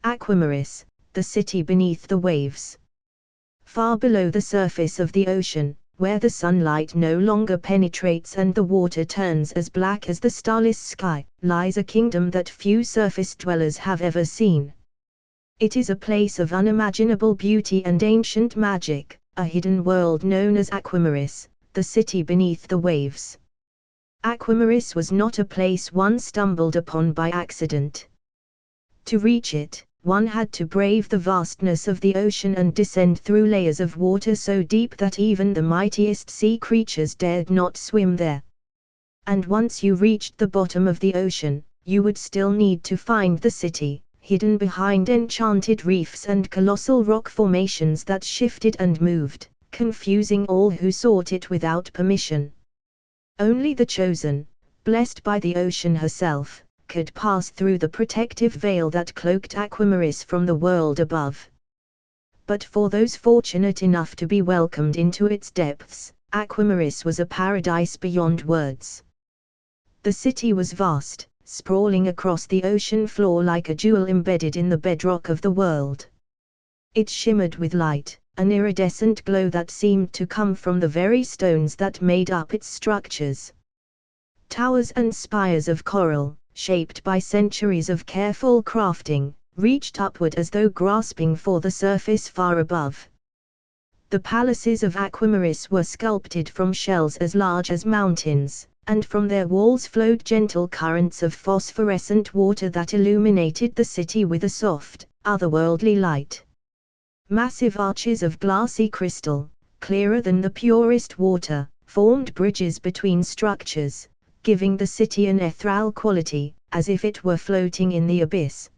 Aquamaris, the city beneath the waves. Far below the surface of the ocean, where the sunlight no longer penetrates and the water turns as black as the starless sky, lies a kingdom that few surface dwellers have ever seen. It is a place of unimaginable beauty and ancient magic, a hidden world known as Aquamaris, the city beneath the waves. Aquamaris was not a place one stumbled upon by accident. To reach it, one had to brave the vastness of the ocean and descend through layers of water so deep that even the mightiest sea creatures dared not swim there. And once you reached the bottom of the ocean, you would still need to find the city, hidden behind enchanted reefs and colossal rock formations that shifted and moved, confusing all who sought it without permission. Only the chosen, blessed by the ocean herself, could pass through the protective veil that cloaked Aquamaris from the world above. But for those fortunate enough to be welcomed into its depths, Aquamaris was a paradise beyond words. The city was vast, sprawling across the ocean floor like a jewel embedded in the bedrock of the world. It shimmered with light, an iridescent glow that seemed to come from the very stones that made up its structures. Towers and spires of coral, shaped by centuries of careful crafting, reached upward as though grasping for the surface far above. The palaces of Aquamaris were sculpted from shells as large as mountains, and from their walls flowed gentle currents of phosphorescent water that illuminated the city with a soft, otherworldly light. Massive arches of glassy crystal, clearer than the purest water, formed bridges between structures, giving the city an ethereal quality, as if it were floating in the abyss.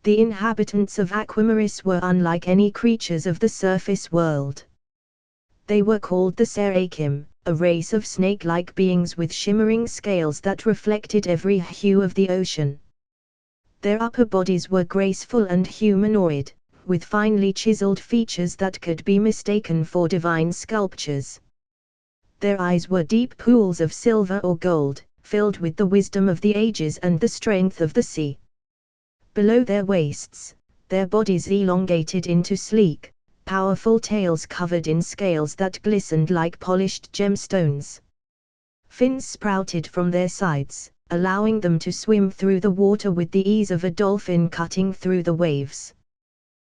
The inhabitants of Aquamaris were unlike any creatures of the surface world. They were called the scaly, a race of snake-like beings with shimmering scales that reflected every hue of the ocean. Their upper bodies were graceful and humanoid, with finely chiseled features that could be mistaken for divine sculptures. Their eyes were deep pools of silver or gold, filled with the wisdom of the ages and the strength of the sea. Below their waists, their bodies elongated into sleek, powerful tails covered in scales that glistened like polished gemstones. Fins sprouted from their sides, allowing them to swim through the water with the ease of a dolphin cutting through the waves.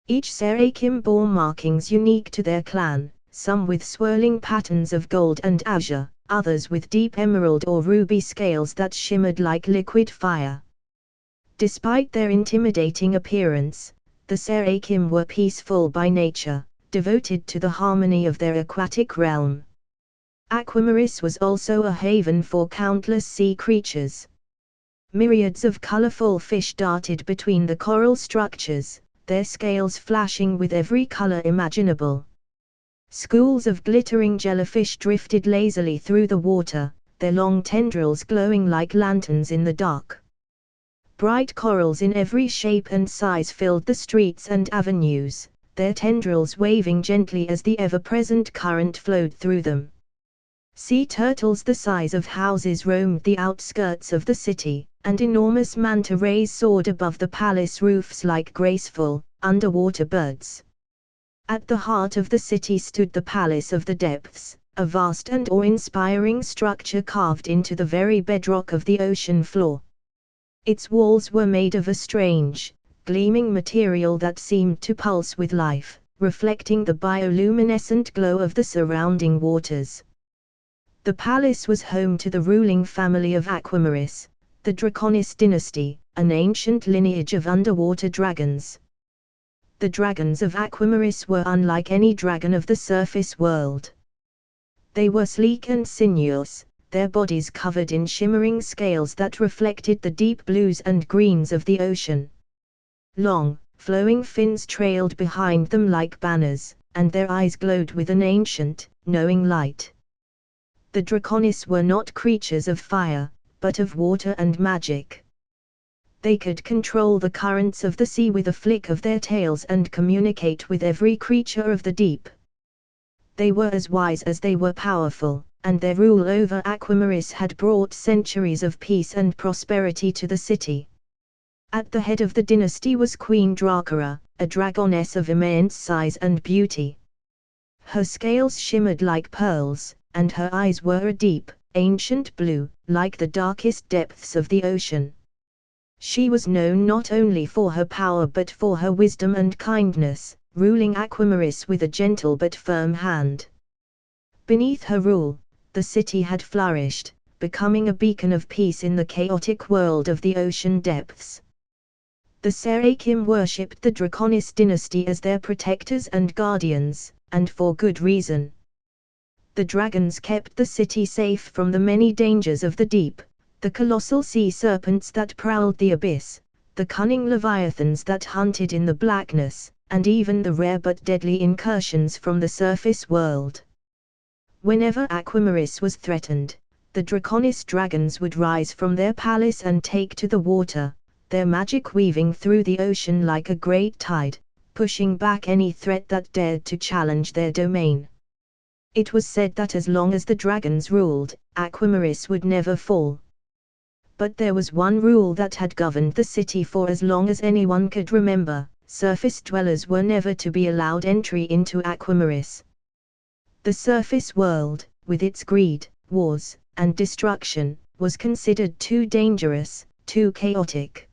Each scaly bore markings unique to their clan, some with swirling patterns of gold and azure, others with deep emerald or ruby scales that shimmered like liquid fire. Despite their intimidating appearance, the scaly were peaceful by nature, devoted to the harmony of their aquatic realm. Aquamaris was also a haven for countless sea creatures. Myriads of colorful fish darted between the coral structures, their scales flashing with every color imaginable. Schools of glittering jellyfish drifted lazily through the water, their long tendrils glowing like lanterns in the dark. Bright corals in every shape and size filled the streets and avenues, their tendrils waving gently as the ever-present current flowed through them. Sea turtles the size of houses roamed the outskirts of the city, and enormous manta rays soared above the palace roofs like graceful, underwater birds. At the heart of the city stood the Palace of the Depths, a vast and awe-inspiring structure carved into the very bedrock of the ocean floor. Its walls were made of a strange, gleaming material that seemed to pulse with life, reflecting the bioluminescent glow of the surrounding waters. The palace was home to the ruling family of Aquamaris, the Draconis dynasty, an ancient lineage of underwater dragons. The dragons of Aquamaris were unlike any dragon of the surface world. They were sleek and sinuous, their bodies covered in shimmering scales that reflected the deep blues and greens of the ocean. Long, flowing fins trailed behind them like banners, and their eyes glowed with an ancient, knowing light. The Draconis were not creatures of fire, but of water and magic. They could control the currents of the sea with a flick of their tails and communicate with every creature of the deep. They were as wise as they were powerful, and their rule over Aquamaris had brought centuries of peace and prosperity to the city. At the head of the dynasty was Queen Dracora, a dragoness of immense size and beauty. Her scales shimmered like pearls, and her eyes were a deep, ancient blue, like the darkest depths of the ocean. She was known not only for her power but for her wisdom and kindness, ruling Aquamaris with a gentle but firm hand. Beneath her rule, the city had flourished, becoming a beacon of peace in the chaotic world of the ocean depths. The Serakim worshipped the Draconis dynasty as their protectors and guardians, and for good reason. The dragons kept the city safe from the many dangers of the deep, the colossal sea serpents that prowled the abyss, the cunning leviathans that hunted in the blackness, and even the rare but deadly incursions from the surface world. Whenever Aquamaris was threatened, the Draconis dragons would rise from their palace and take to the water, their magic weaving through the ocean like a great tide, pushing back any threat that dared to challenge their domain. It was said that as long as the dragons ruled, Aquamaris would never fall. But there was one rule that had governed the city for as long as anyone could remember: surface dwellers were never to be allowed entry into Aquamaris. The surface world, with its greed, wars, and destruction, was considered too dangerous, too chaotic.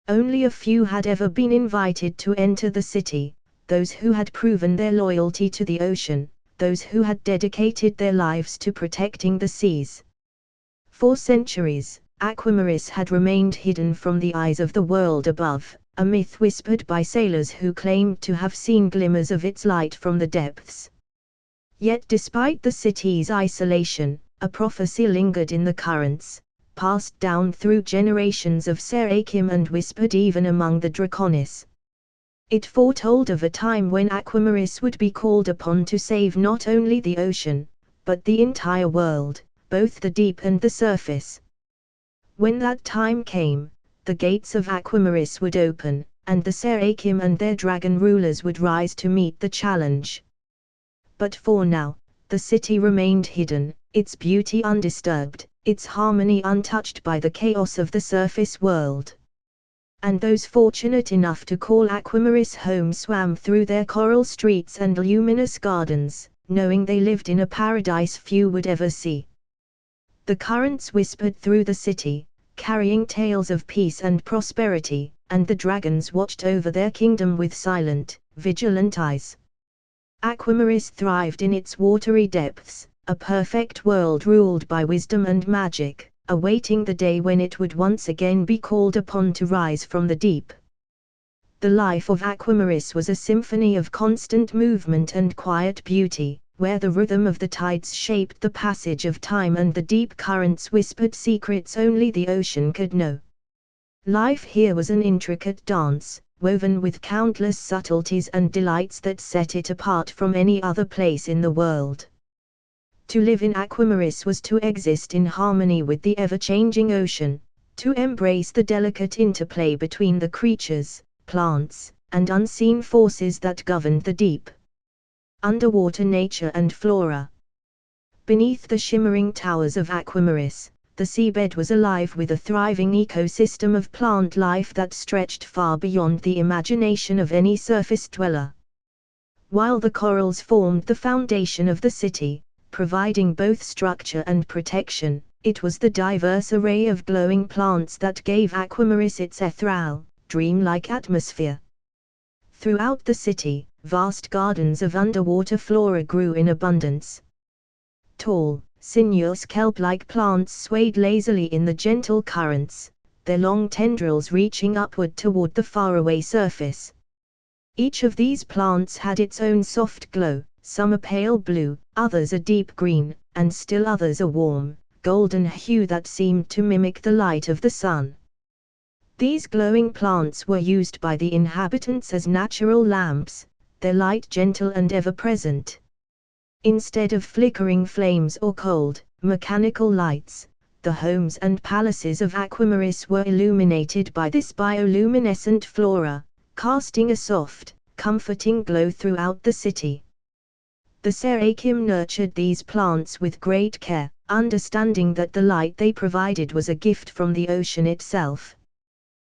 Only a few had ever been invited to enter the city, those who had proven their loyalty to the ocean, those who had dedicated their lives to protecting the seas. For centuries, Aquamaris had remained hidden from the eyes of the world above, a myth whispered by sailors who claimed to have seen glimmers of its light from the depths. Yet despite the city's isolation, a prophecy lingered in the currents, passed down through generations of Serakim and whispered even among the Draconis. It foretold of a time when Aquamaris would be called upon to save not only the ocean, but the entire world, both the deep and the surface. When that time came, the gates of Aquamaris would open, and the Serakim and their dragon rulers would rise to meet the challenge. But for now, the city remained hidden, its beauty undisturbed, its harmony untouched by the chaos of the surface world. And those fortunate enough to call Aquamaris home swam through their coral streets and luminous gardens, knowing they lived in a paradise few would ever see. The currents whispered through the city, carrying tales of peace and prosperity, and the dragons watched over their kingdom with silent, vigilant eyes. Aquamaris thrived in its watery depths, a perfect world ruled by wisdom and magic, awaiting the day when it would once again be called upon to rise from the deep. The life of Aquamaris was a symphony of constant movement and quiet beauty, where the rhythm of the tides shaped the passage of time and the deep currents whispered secrets only the ocean could know. Life here was an intricate dance, woven with countless subtleties and delights that set it apart from any other place in the world. To live in Aquamaris was to exist in harmony with the ever-changing ocean, to embrace the delicate interplay between the creatures, plants, and unseen forces that governed the deep. Underwater nature and flora. Beneath the shimmering towers of Aquamaris, the seabed was alive with a thriving ecosystem of plant life that stretched far beyond the imagination of any surface dweller. While the corals formed the foundation of the city, providing both structure and protection, it was the diverse array of glowing plants that gave Aquamaris its ethereal, dreamlike atmosphere. Throughout the city, vast gardens of underwater flora grew in abundance. Tall, sinuous kelp-like plants swayed lazily in the gentle currents, their long tendrils reaching upward toward the faraway surface. Each of these plants had its own soft glow, some a pale blue, others a deep green, and still others a warm, golden hue that seemed to mimic the light of the sun. These glowing plants were used by the inhabitants as natural lamps, their light gentle and ever-present. Instead of flickering flames or cold, mechanical lights, the homes and palaces of Aquamaris were illuminated by this bioluminescent flora, casting a soft, comforting glow throughout the city. The Serakim nurtured these plants with great care, understanding that the light they provided was a gift from the ocean itself.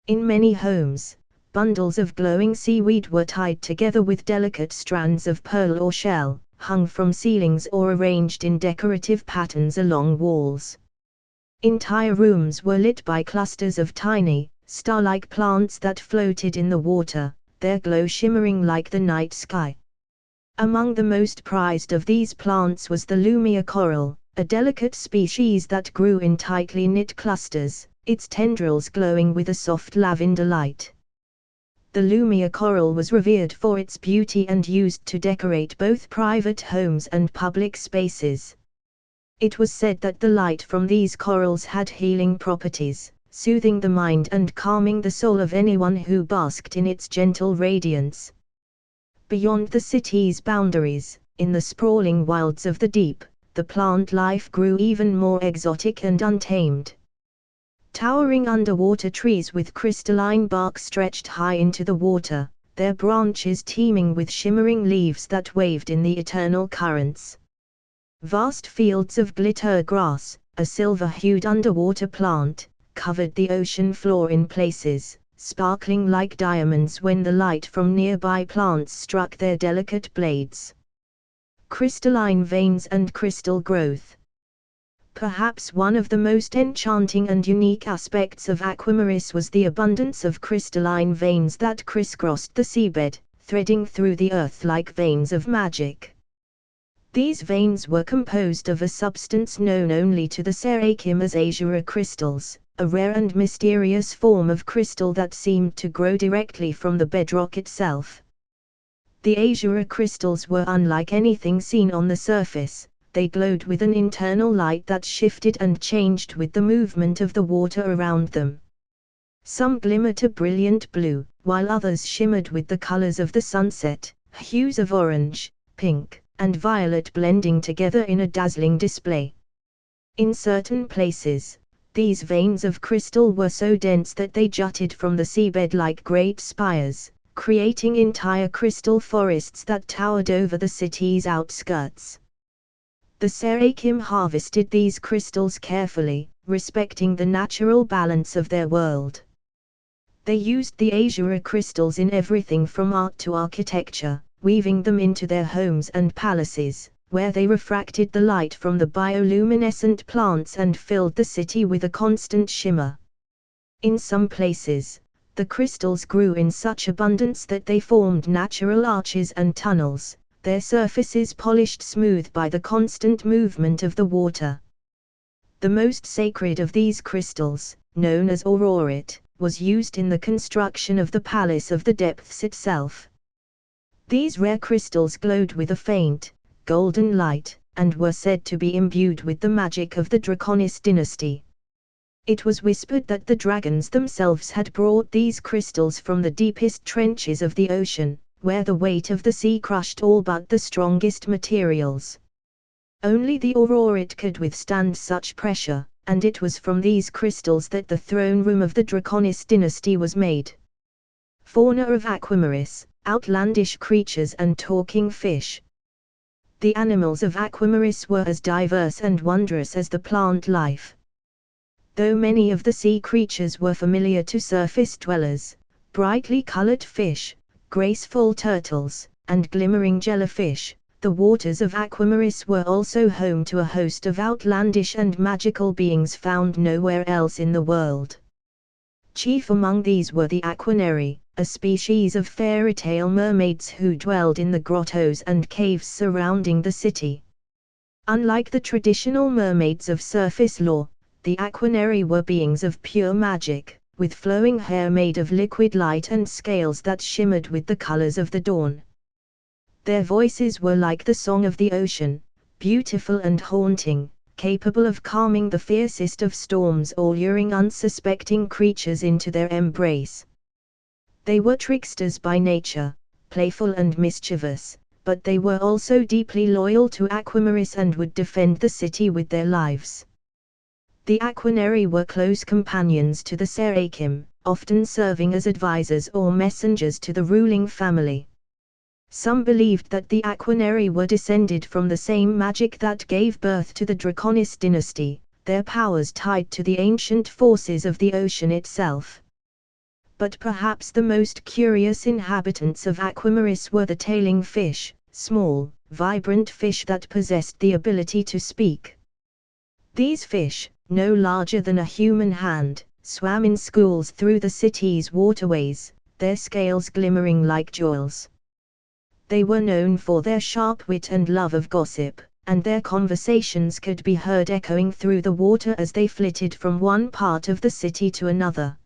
In many homes, bundles of glowing seaweed were tied together with delicate strands of pearl or shell, hung from ceilings or arranged in decorative patterns along walls. Entire rooms were lit by clusters of tiny, star-like plants that floated in the water, their glow shimmering like the night sky. Among the most prized of these plants was the lumia coral, a delicate species that grew in tightly knit clusters, its tendrils glowing with a soft lavender light. The lumia coral was revered for its beauty and used to decorate both private homes and public spaces. It was said that the light from these corals had healing properties, soothing the mind and calming the soul of anyone who basked in its gentle radiance. Beyond the city's boundaries, in the sprawling wilds of the deep, the plant life grew even more exotic and untamed. Towering underwater trees with crystalline bark stretched high into the water, their branches teeming with shimmering leaves that waved in the eternal currents. Vast fields of glitter grass, a silver-hued underwater plant, covered the ocean floor in places, sparkling like diamonds when the light from nearby plants struck their delicate blades. Crystalline veins and crystal growth. Perhaps one of the most enchanting and unique aspects of Aquamaris was the abundance of crystalline veins that crisscrossed the seabed, threading through the earth like veins of magic. These veins were composed of a substance known only to the serakim as azure crystals, a rare and mysterious form of crystal that seemed to grow directly from the bedrock itself. The azure crystals were unlike anything seen on the surface. They glowed with an internal light that shifted and changed with the movement of the water around them. Some glimmered a brilliant blue, while others shimmered with the colors of the sunset, hues of orange, pink, and violet blending together in a dazzling display. In certain places, these veins of crystal were so dense that they jutted from the seabed like great spires, creating entire crystal forests that towered over the city's outskirts. The serakim harvested these crystals carefully, respecting the natural balance of their world. They used the azure crystals in everything from art to architecture, weaving them into their homes and palaces, where they refracted the light from the bioluminescent plants and filled the city with a constant shimmer. In some places, the crystals grew in such abundance that they formed natural arches and tunnels, their surfaces polished smooth by the constant movement of the water. The most sacred of these crystals, known as aurorit, was used in the construction of the Palace of the Depths itself. These rare crystals glowed with a faint, golden light, and were said to be imbued with the magic of the Draconis dynasty. It was whispered that the dragons themselves had brought these crystals from the deepest trenches of the ocean, where the weight of the sea crushed all but the strongest materials. Only the aurorit could withstand such pressure, and it was from these crystals that the throne room of the Draconis dynasty was made. Fauna of Aquamaris, outlandish creatures and talking fish. The animals of Aquamaris were as diverse and wondrous as the plant life. Though many of the sea creatures were familiar to surface dwellers, brightly colored fish, graceful turtles, and glimmering jellyfish, the waters of Aquamaris were also home to a host of outlandish and magical beings found nowhere else in the world. Chief among these were the Aquaneri, a species of fairy tale mermaids who dwelled in the grottos and caves surrounding the city. Unlike the traditional mermaids of surface lore, the Aquaneri were beings of pure magic, with flowing hair made of liquid light and scales that shimmered with the colors of the dawn. Their voices were like the song of the ocean, beautiful and haunting, capable of calming the fiercest of storms or luring unsuspecting creatures into their embrace. They were tricksters by nature, playful and mischievous, but they were also deeply loyal to Aquamaris and would defend the city with their lives. The Aquaneri were close companions to the serakim, often serving as advisors or messengers to the ruling family. Some believed that the Aquaneri were descended from the same magic that gave birth to the Draconis dynasty, their powers tied to the ancient forces of the ocean itself. But perhaps the most curious inhabitants of Aquamaris were the tailing fish, small, vibrant fish that possessed the ability to speak. These fish, no larger than a human hand, swam in schools through the city's waterways, their scales glimmering like jewels. They were known for their sharp wit and love of gossip, and their conversations could be heard echoing through the water as they flitted from one part of the city to another.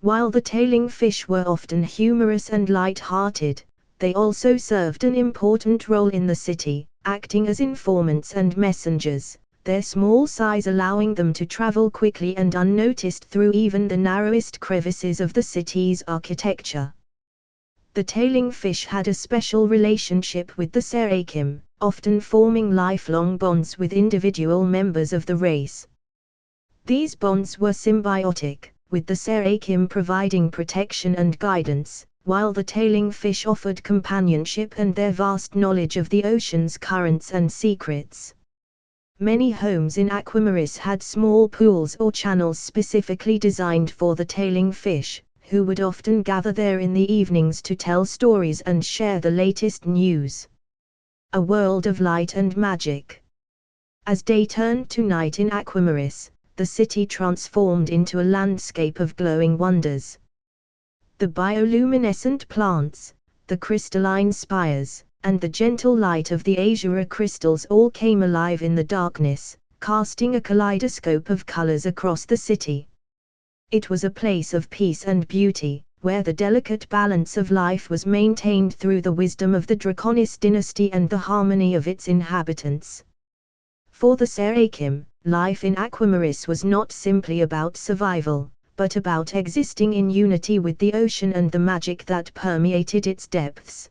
While the tailing fish were often humorous and light-hearted, they also served an important role in the city, acting as informants and messengers, their small size allowing them to travel quickly and unnoticed through even the narrowest crevices of the city's architecture. The tailing fish had a special relationship with the serakim, often forming lifelong bonds with individual members of the race. These bonds were symbiotic, with the serakim providing protection and guidance, while the tailing fish offered companionship and their vast knowledge of the ocean's currents and secrets. Many homes in Aquamaris had small pools or channels specifically designed for the tailing fish, who would often gather there in the evenings to tell stories and share the latest news. A world of light and magic. As day turned to night in Aquamaris, the city transformed into a landscape of glowing wonders. The bioluminescent plants, the crystalline spires, and the gentle light of the azure crystals all came alive in the darkness, casting a kaleidoscope of colors across the city. It was a place of peace and beauty, where the delicate balance of life was maintained through the wisdom of the Draconis dynasty and the harmony of its inhabitants. For the serakim, life in Aquamaris was not simply about survival, but about existing in unity with the ocean and the magic that permeated its depths.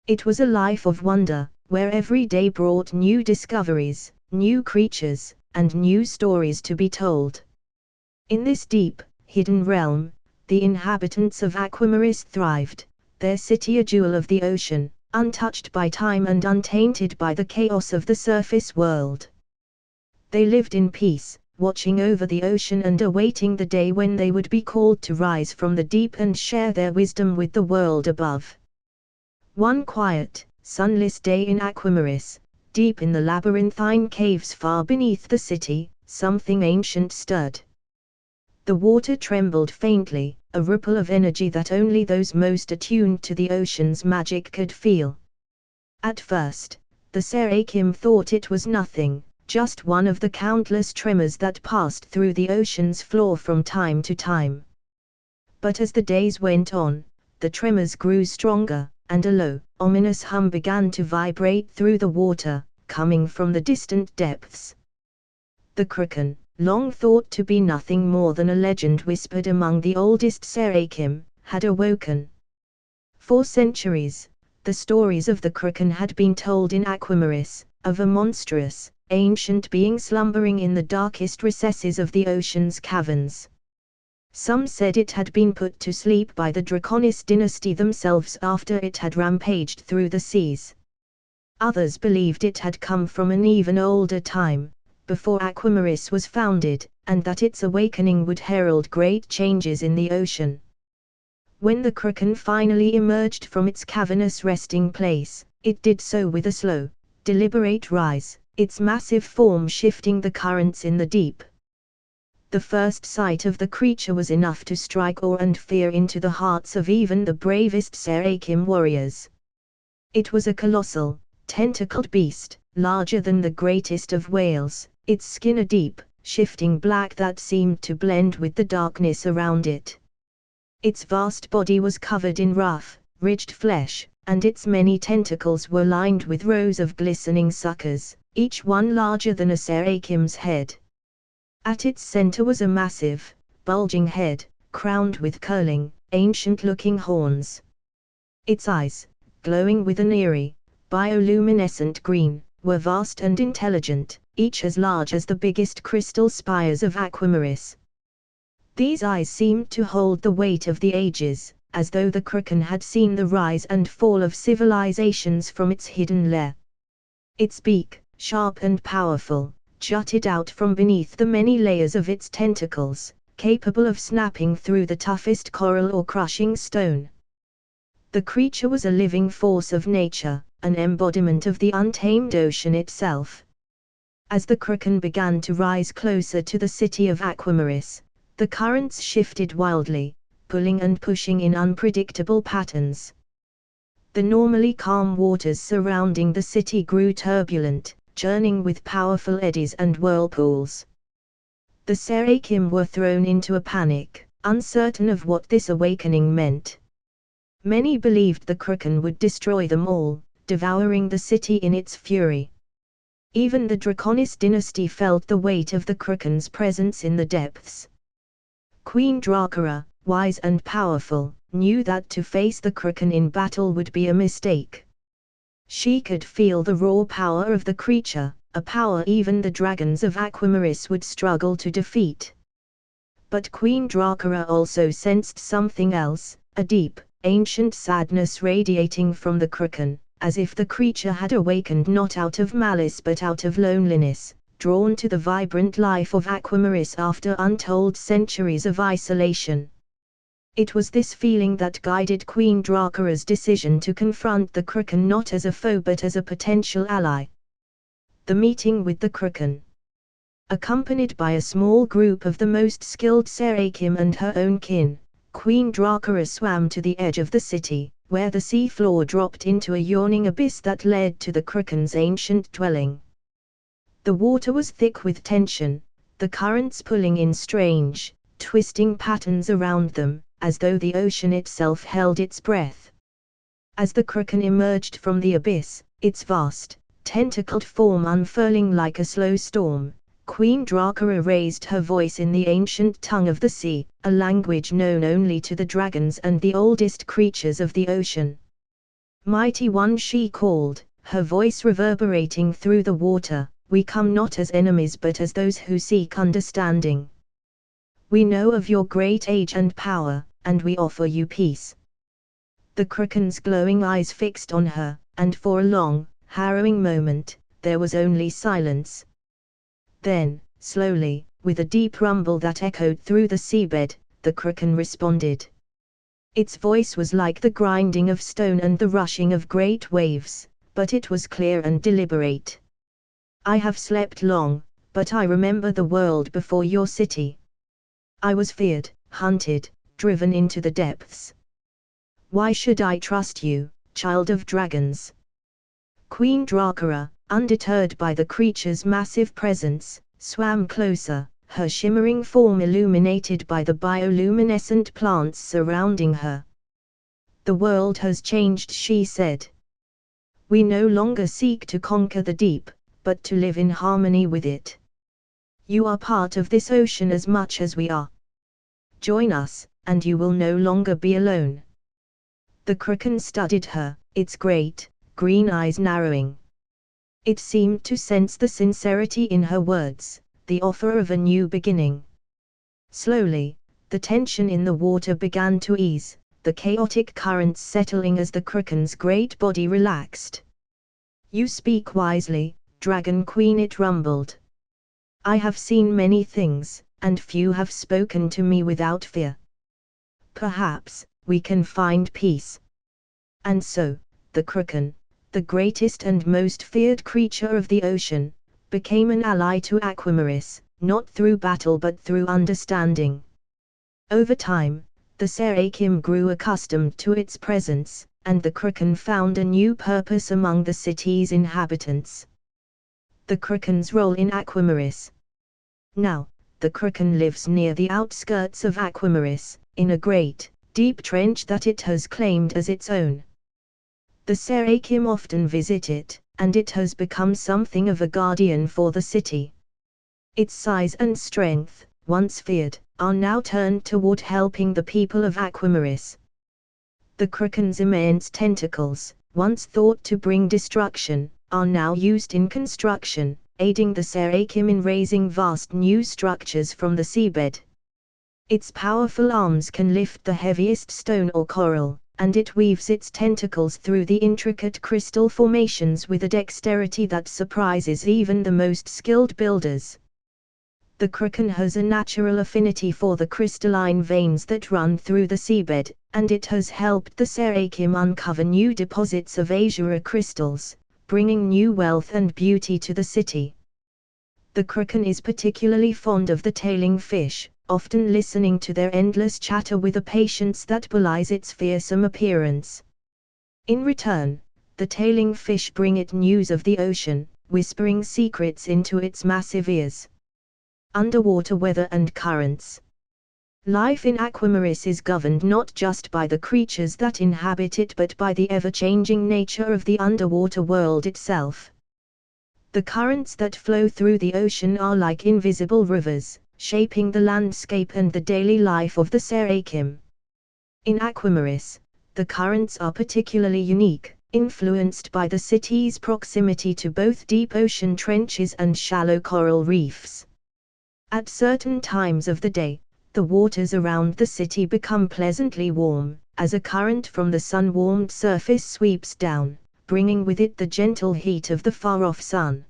It was a life of wonder, where every day brought new discoveries, new creatures, and new stories to be told. In this deep, hidden realm, the inhabitants of Aquamaris thrived, their city a jewel of the ocean, untouched by time and untainted by the chaos of the surface world. They lived in peace, watching over the ocean and awaiting the day when they would be called to rise from the deep and share their wisdom with the world above. One quiet, sunless day in Aquamaris, deep in the labyrinthine caves far beneath the city, something ancient stirred. The water trembled faintly, a ripple of energy that only those most attuned to the ocean's magic could feel. At first, the serakim thought it was nothing, just one of the countless tremors that passed through the ocean's floor from time to time. But as the days went on, the tremors grew stronger, and a low, ominous hum began to vibrate through the water, coming from the distant depths. The kraken, long thought to be nothing more than a legend whispered among the oldest serakim, had awoken. For centuries, the stories of the kraken had been told in Aquamaris, of a monstrous, ancient being slumbering in the darkest recesses of the ocean's caverns. Some said it had been put to sleep by the Draconis dynasty themselves after it had rampaged through the seas. Others believed it had come from an even older time, before Aquamaris was founded, and that its awakening would herald great changes in the ocean. When the kraken finally emerged from its cavernous resting place, it did so with a slow, deliberate rise, its massive form shifting the currents in the deep. The first sight of the creature was enough to strike awe and fear into the hearts of even the bravest serakim warriors. It was a colossal, tentacled beast, larger than the greatest of whales, its skin a deep, shifting black that seemed to blend with the darkness around it. Its vast body was covered in rough, ridged flesh, and its many tentacles were lined with rows of glistening suckers, each one larger than a serakim's head. At its center was a massive, bulging head, crowned with curling, ancient-looking horns. Its eyes, glowing with an eerie, bioluminescent green, were vast and intelligent, each as large as the biggest crystal spires of Aquamaris. These eyes seemed to hold the weight of the ages, as though the kraken had seen the rise and fall of civilizations from its hidden lair. Its beak, sharp and powerful, jutted out from beneath the many layers of its tentacles, capable of snapping through the toughest coral or crushing stone. The creature was a living force of nature, an embodiment of the untamed ocean itself. As the kraken began to rise closer to the city of Aquamaris, the currents shifted wildly, pulling and pushing in unpredictable patterns. The normally calm waters surrounding the city grew turbulent, churning with powerful eddies and whirlpools. The Serakim were thrown into a panic, uncertain of what this awakening meant. Many believed the kraken would destroy them all, devouring the city in its fury. Even the Draconis dynasty felt the weight of the kraken's presence in the depths. Queen Dracora, wise and powerful, knew that to face the kraken in battle would be a mistake. She could feel the raw power of the creature, a power even the dragons of Aquamaris would struggle to defeat. But Queen Dracora also sensed something else, a deep, ancient sadness radiating from the kraken, as if the creature had awakened not out of malice but out of loneliness, drawn to the vibrant life of Aquamaris after untold centuries of isolation. It was this feeling that guided Queen Dracora's decision to confront the kraken not as a foe but as a potential ally. The meeting with the kraken. Accompanied by a small group of the most skilled Serakim and her own kin, Queen Dracora swam to the edge of the city, where the sea floor dropped into a yawning abyss that led to the kraken's ancient dwelling. The water was thick with tension, the currents pulling in strange, twisting patterns around them, as though the ocean itself held its breath. As the kraken emerged from the abyss, its vast, tentacled form unfurling like a slow storm, Queen Dracora raised her voice in the ancient tongue of the sea, a language known only to the dragons and the oldest creatures of the ocean. Mighty One, she called, her voice reverberating through the water, we come not as enemies but as those who seek understanding. We know of your great age and power, and we offer you peace. The kraken's glowing eyes fixed on her, and for a long, harrowing moment, there was only silence. Then, slowly, with a deep rumble that echoed through the seabed, the kraken responded. Its voice was like the grinding of stone and the rushing of great waves, but it was clear and deliberate. I have slept long, but I remember the world before your city. I was feared, hunted, driven into the depths. Why should I trust you, child of dragons? Queen Dracora, undeterred by the creature's massive presence, swam closer, her shimmering form illuminated by the bioluminescent plants surrounding her. The world has changed, she said. We no longer seek to conquer the deep, but to live in harmony with it. You are part of this ocean as much as we are. Join us, and you will no longer be alone. The kraken studied her, its great, green eyes narrowing. It seemed to sense the sincerity in her words, the offer of a new beginning. Slowly, the tension in the water began to ease, the chaotic currents settling as the kraken's great body relaxed. You speak wisely, Dragon Queen, it rumbled. I have seen many things, and few have spoken to me without fear. Perhaps, we can find peace. And so, the kraken, the greatest and most feared creature of the ocean, became an ally to Aquamaris, not through battle but through understanding. Over time, the Serakim grew accustomed to its presence, and the kraken found a new purpose among the city's inhabitants. The kraken's role in Aquamaris. Now, the kraken lives near the outskirts of Aquamaris, in a great, deep trench that it has claimed as its own. The Serakim often visit it, and it has become something of a guardian for the city. Its size and strength, once feared, are now turned toward helping the people of Aquamaris. The kraken's immense tentacles, once thought to bring destruction, are now used in construction, aiding the Serakim in raising vast new structures from the seabed. Its powerful arms can lift the heaviest stone or coral, and it weaves its tentacles through the intricate crystal formations with a dexterity that surprises even the most skilled builders. The kraken has a natural affinity for the crystalline veins that run through the seabed, and it has helped the serakim uncover new deposits of azure crystals, bringing new wealth and beauty to the city. The kraken is particularly fond of the tailing fish, often listening to their endless chatter with a patience that belies its fearsome appearance. In return, the tailing fish bring it news of the ocean, whispering secrets into its massive ears. Underwater weather and currents. Life in Aquamaris is governed not just by the creatures that inhabit it but by the ever-changing nature of the underwater world itself. The currents that flow through the ocean are like invisible rivers, shaping the landscape and the daily life of the serakim. In Aquamaris, the currents are particularly unique, influenced by the city's proximity to both deep ocean trenches and shallow coral reefs. At certain times of the day, the waters around the city become pleasantly warm, as a current from the sun-warmed surface sweeps down, bringing with it the gentle heat of the far-off sun.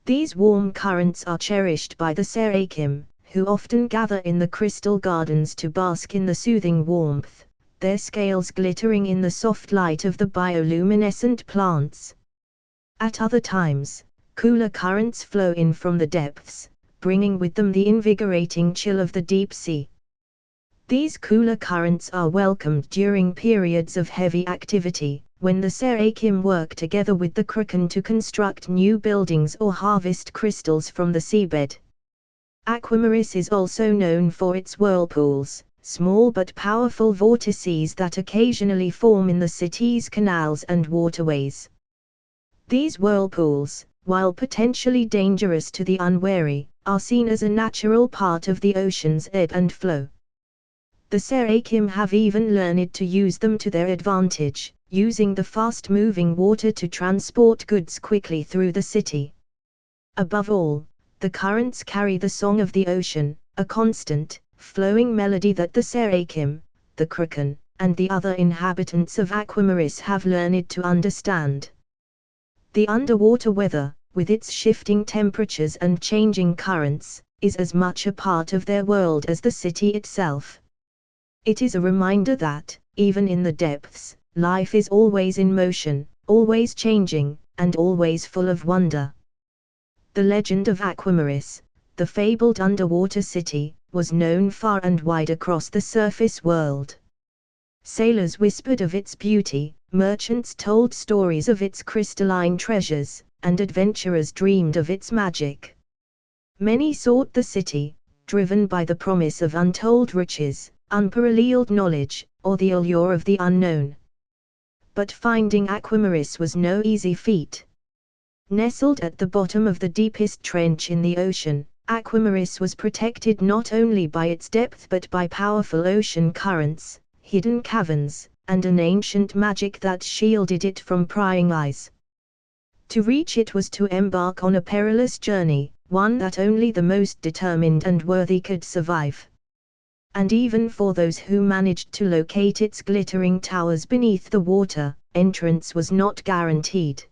These warm currents are cherished by the serakim, who often gather in the crystal gardens to bask in the soothing warmth, their scales glittering in the soft light of the bioluminescent plants. At other times, cooler currents flow in from the depths, bringing with them the invigorating chill of the deep sea. These cooler currents are welcomed during periods of heavy activity, when the serakim work together with the kraken to construct new buildings or harvest crystals from the seabed. Aquamaris is also known for its whirlpools, small but powerful vortices that occasionally form in the city's canals and waterways. These whirlpools, while potentially dangerous to the unwary, are seen as a natural part of the ocean's ebb and flow. The serakim have even learned to use them to their advantage, using the fast-moving water to transport goods quickly through the city. Above all, the currents carry the song of the ocean, a constant, flowing melody that the serakim, the kraken, and the other inhabitants of Aquamaris have learned to understand. The underwater weather, with its shifting temperatures and changing currents, is as much a part of their world as the city itself. It is a reminder that, even in the depths, life is always in motion, always changing, and always full of wonder. The legend of Aquamaris, the fabled underwater city, was known far and wide across the surface world. Sailors whispered of its beauty, merchants told stories of its crystalline treasures, and adventurers dreamed of its magic. Many sought the city, driven by the promise of untold riches, unparalleled knowledge, or the allure of the unknown. But finding Aquamaris was no easy feat. Nestled at the bottom of the deepest trench in the ocean, Aquamaris was protected not only by its depth but by powerful ocean currents, hidden caverns, and an ancient magic that shielded it from prying eyes. To reach it was to embark on a perilous journey, one that only the most determined and worthy could survive. And even for those who managed to locate its glittering towers beneath the water, entrance was not guaranteed.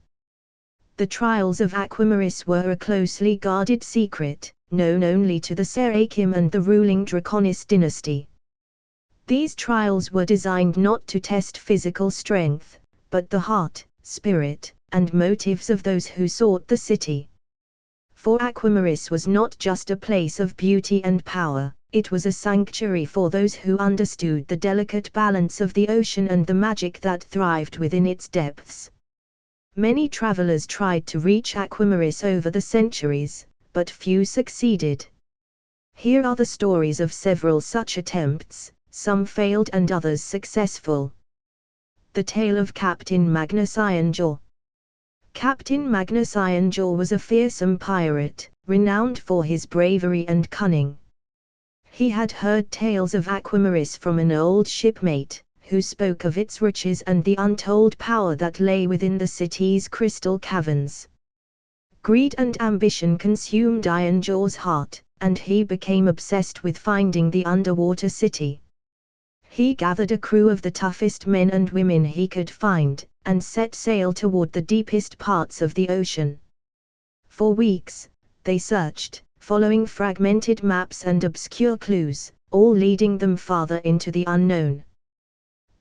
The trials of Aquamaris were a closely guarded secret, known only to the serakim and the ruling Draconis dynasty. These trials were designed not to test physical strength, but the heart, spirit, and motives of those who sought the city. For Aquamaris was not just a place of beauty and power, it was a sanctuary for those who understood the delicate balance of the ocean and the magic that thrived within its depths. Many travelers tried to reach Aquamaris over the centuries, but few succeeded. Here are the stories of several such attempts, some failed and others successful. The tale of Captain Magnus Ironjaw. Captain Magnus Ironjaw was a fearsome pirate, renowned for his bravery and cunning. He had heard tales of Aquamaris from an old shipmate, who spoke of its riches and the untold power that lay within the city's crystal caverns. Greed and ambition consumed Ironjaw's heart, and he became obsessed with finding the underwater city. He gathered a crew of the toughest men and women he could find, and set sail toward the deepest parts of the ocean. For weeks, they searched, following fragmented maps and obscure clues, all leading them farther into the unknown.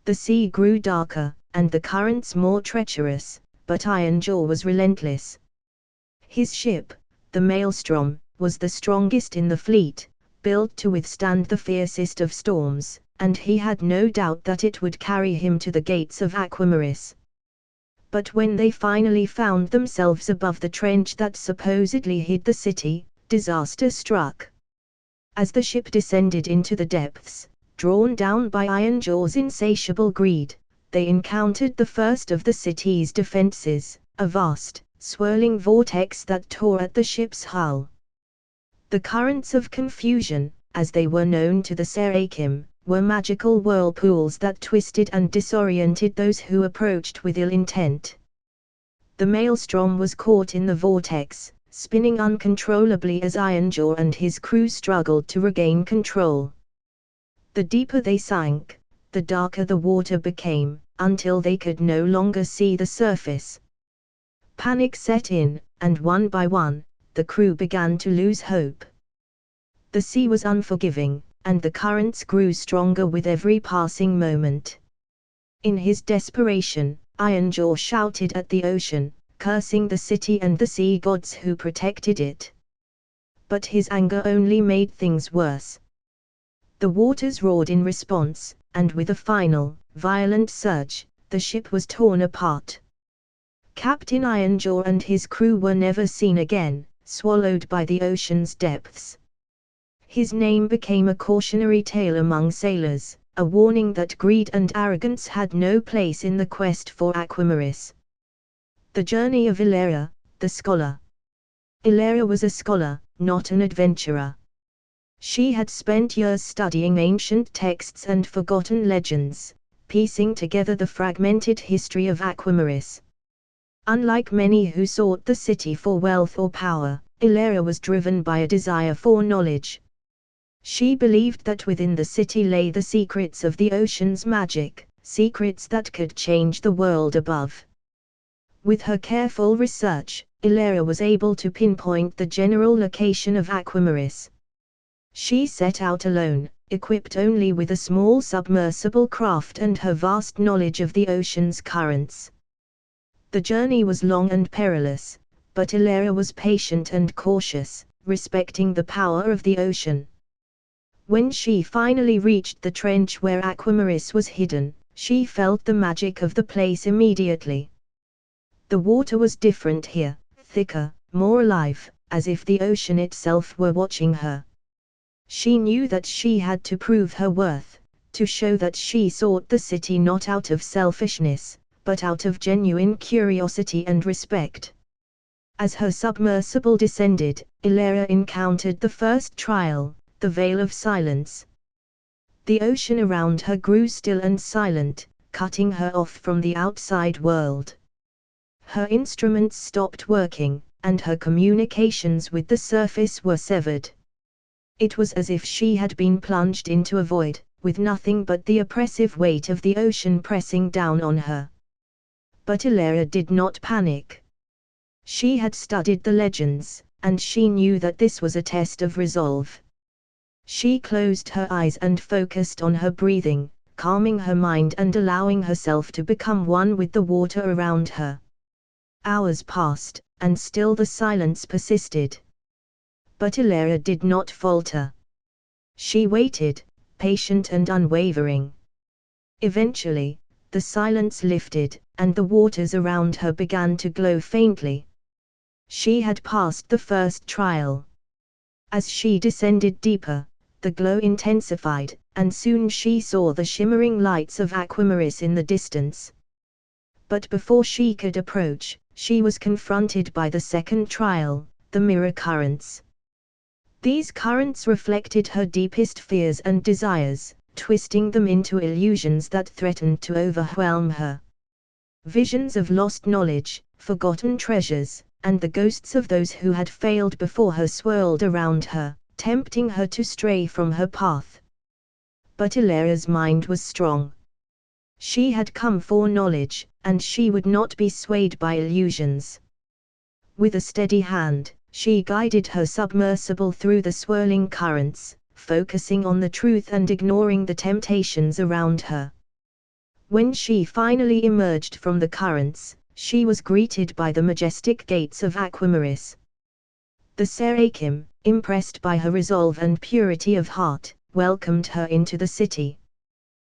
The sea grew darker, and the currents more treacherous, but Ironjaw was relentless. His ship, the Maelstrom, was the strongest in the fleet, built to withstand the fiercest of storms, and he had no doubt that it would carry him to the gates of Aquamaris. But when they finally found themselves above the trench that supposedly hid the city, disaster struck. As the ship descended into the depths, drawn down by Ironjaw's insatiable greed, they encountered the first of the city's defenses, a vast, swirling vortex that tore at the ship's hull. The currents of confusion, as they were known to the Serakim, were magical whirlpools that twisted and disoriented those who approached with ill intent. The Maelstrom was caught in the vortex, spinning uncontrollably as Ironjaw and his crew struggled to regain control. The deeper they sank, the darker the water became, until they could no longer see the surface. Panic set in, and one by one, the crew began to lose hope. The sea was unforgiving, and the currents grew stronger with every passing moment. In his desperation, Ironjaw shouted at the ocean, cursing the city and the sea gods who protected it. But his anger only made things worse. The waters roared in response, and with a final, violent surge, the ship was torn apart. Captain Ironjaw and his crew were never seen again, swallowed by the ocean's depths. His name became a cautionary tale among sailors, a warning that greed and arrogance had no place in the quest for Aquamaris. The journey of Ilaria, the scholar. Ilaria was a scholar, not an adventurer. She had spent years studying ancient texts and forgotten legends, piecing together the fragmented history of Aquamaris. Unlike many who sought the city for wealth or power, Ilaria was driven by a desire for knowledge. She believed that within the city lay the secrets of the ocean's magic, secrets that could change the world above. With her careful research, Ilaria was able to pinpoint the general location of Aquamaris. She set out alone, equipped only with a small submersible craft and her vast knowledge of the ocean's currents. The journey was long and perilous, but Ilaria was patient and cautious, respecting the power of the ocean. When she finally reached the trench where Aquamaris was hidden, she felt the magic of the place immediately. The water was different here, thicker, more alive, as if the ocean itself were watching her. She knew that she had to prove her worth, to show that she sought the city not out of selfishness, but out of genuine curiosity and respect. As her submersible descended, Ilaria encountered the first trial, the Veil of Silence. The ocean around her grew still and silent, cutting her off from the outside world. Her instruments stopped working, and her communications with the surface were severed. It was as if she had been plunged into a void, with nothing but the oppressive weight of the ocean pressing down on her. But Ilaria did not panic. She had studied the legends, and she knew that this was a test of resolve. She closed her eyes and focused on her breathing, calming her mind and allowing herself to become one with the water around her. Hours passed, and still the silence persisted. But Ilaria did not falter. She waited, patient and unwavering. Eventually, the silence lifted, and the waters around her began to glow faintly. She had passed the first trial. As she descended deeper, the glow intensified, and soon she saw the shimmering lights of Aquamaris in the distance. But before she could approach, she was confronted by the second trial, the mirror currents. These currents reflected her deepest fears and desires, twisting them into illusions that threatened to overwhelm her. Visions of lost knowledge, forgotten treasures, and the ghosts of those who had failed before her swirled around her, tempting her to stray from her path. But Ilaria's mind was strong. She had come for knowledge, and she would not be swayed by illusions. With a steady hand, she guided her submersible through the swirling currents, focusing on the truth and ignoring the temptations around her. When she finally emerged from the currents, she was greeted by the majestic gates of Aquamaris. The Serakim, impressed by her resolve and purity of heart, welcomed her into the city.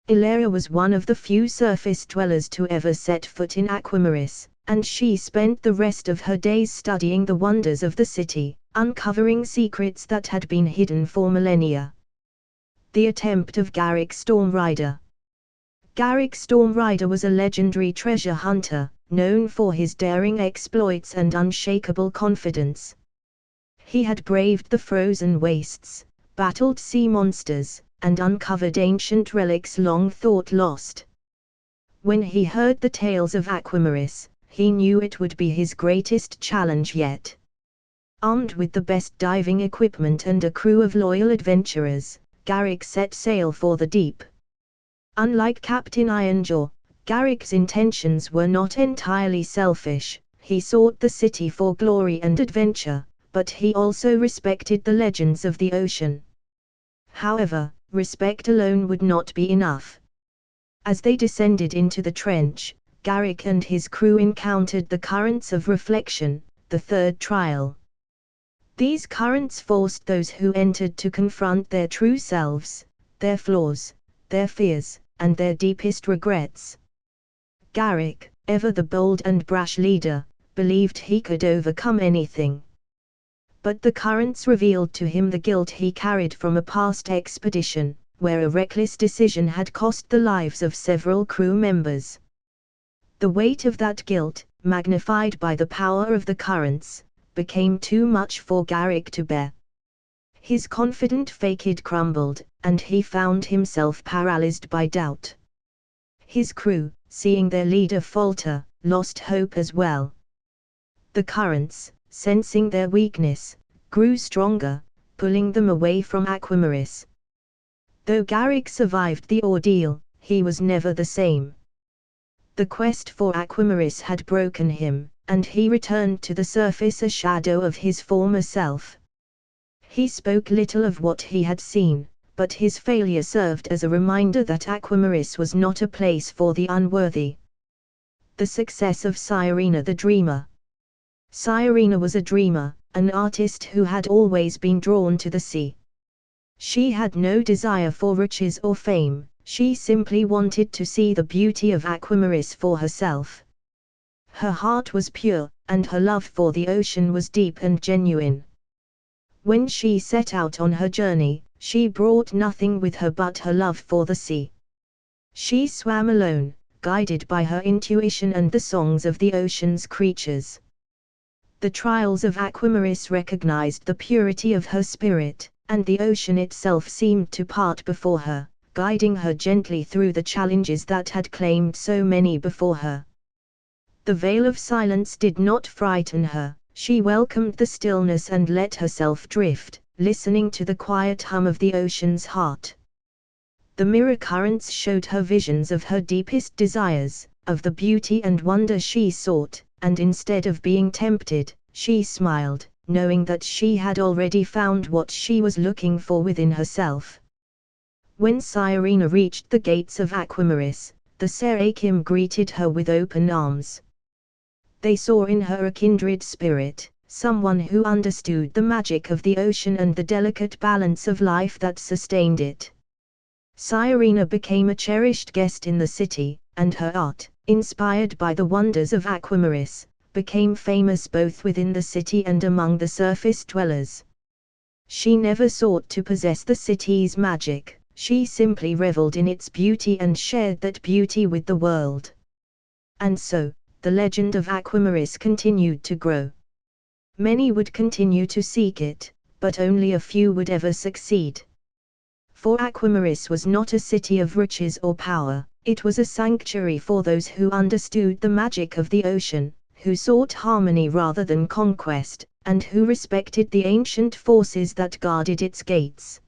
Illyria was one of the few surface dwellers to ever set foot in Aquamaris, and she spent the rest of her days studying the wonders of the city, uncovering secrets that had been hidden for millennia. The attempt of Garrick Stormrider. Garrick Stormrider was a legendary treasure hunter, known for his daring exploits and unshakable confidence. He had braved the frozen wastes, battled sea monsters, and uncovered ancient relics long thought lost. When he heard the tales of Aquamaris, he knew it would be his greatest challenge yet. Armed with the best diving equipment and a crew of loyal adventurers, Garrick set sail for the deep. Unlike Captain Ironjaw, Garrick's intentions were not entirely selfish. He sought the city for glory and adventure, but he also respected the legends of the ocean. However, respect alone would not be enough. As they descended into the trench, Garrick and his crew encountered the currents of reflection, the third trial. These currents forced those who entered to confront their true selves, their flaws, their fears, and their deepest regrets. Garrick, ever the bold and brash leader, believed he could overcome anything. But the currents revealed to him the guilt he carried from a past expedition, where a reckless decision had cost the lives of several crew members. The weight of that guilt, magnified by the power of the currents, became too much for Garrick to bear. His confident facade crumbled, and he found himself paralyzed by doubt. His crew, seeing their leader falter, lost hope as well. The currents, sensing their weakness, grew stronger, pulling them away from Aquamaris. Though Garrick survived the ordeal, he was never the same. The quest for Aquamaris had broken him, and he returned to the surface a shadow of his former self. He spoke little of what he had seen, but his failure served as a reminder that Aquamaris was not a place for the unworthy. The success of Cyrena the Dreamer. Cyrena was a dreamer, an artist who had always been drawn to the sea. She had no desire for riches or fame, she simply wanted to see the beauty of Aquamaris for herself. Her heart was pure, and her love for the ocean was deep and genuine. When she set out on her journey, she brought nothing with her but her love for the sea. She swam alone, guided by her intuition and the songs of the ocean's creatures. The trials of Aquamaris recognized the purity of her spirit, and the ocean itself seemed to part before her, guiding her gently through the challenges that had claimed so many before her. The veil of silence did not frighten her, she welcomed the stillness and let herself drift, listening to the quiet hum of the ocean's heart. The mirror currents showed her visions of her deepest desires, of the beauty and wonder she sought, and instead of being tempted, she smiled, knowing that she had already found what she was looking for within herself. When Cyrena reached the gates of Aquamaris, the Serakim greeted her with open arms. They saw in her a kindred spirit, someone who understood the magic of the ocean and the delicate balance of life that sustained it. Cyrena became a cherished guest in the city, and her art, inspired by the wonders of Aquamaris, became famous both within the city and among the surface dwellers. She never sought to possess the city's magic, she simply reveled in its beauty and shared that beauty with the world. And so, the legend of Aquamaris continued to grow. Many would continue to seek it, but only a few would ever succeed. For Aquamaris was not a city of riches or power, it was a sanctuary for those who understood the magic of the ocean, who sought harmony rather than conquest, and who respected the ancient forces that guarded its gates.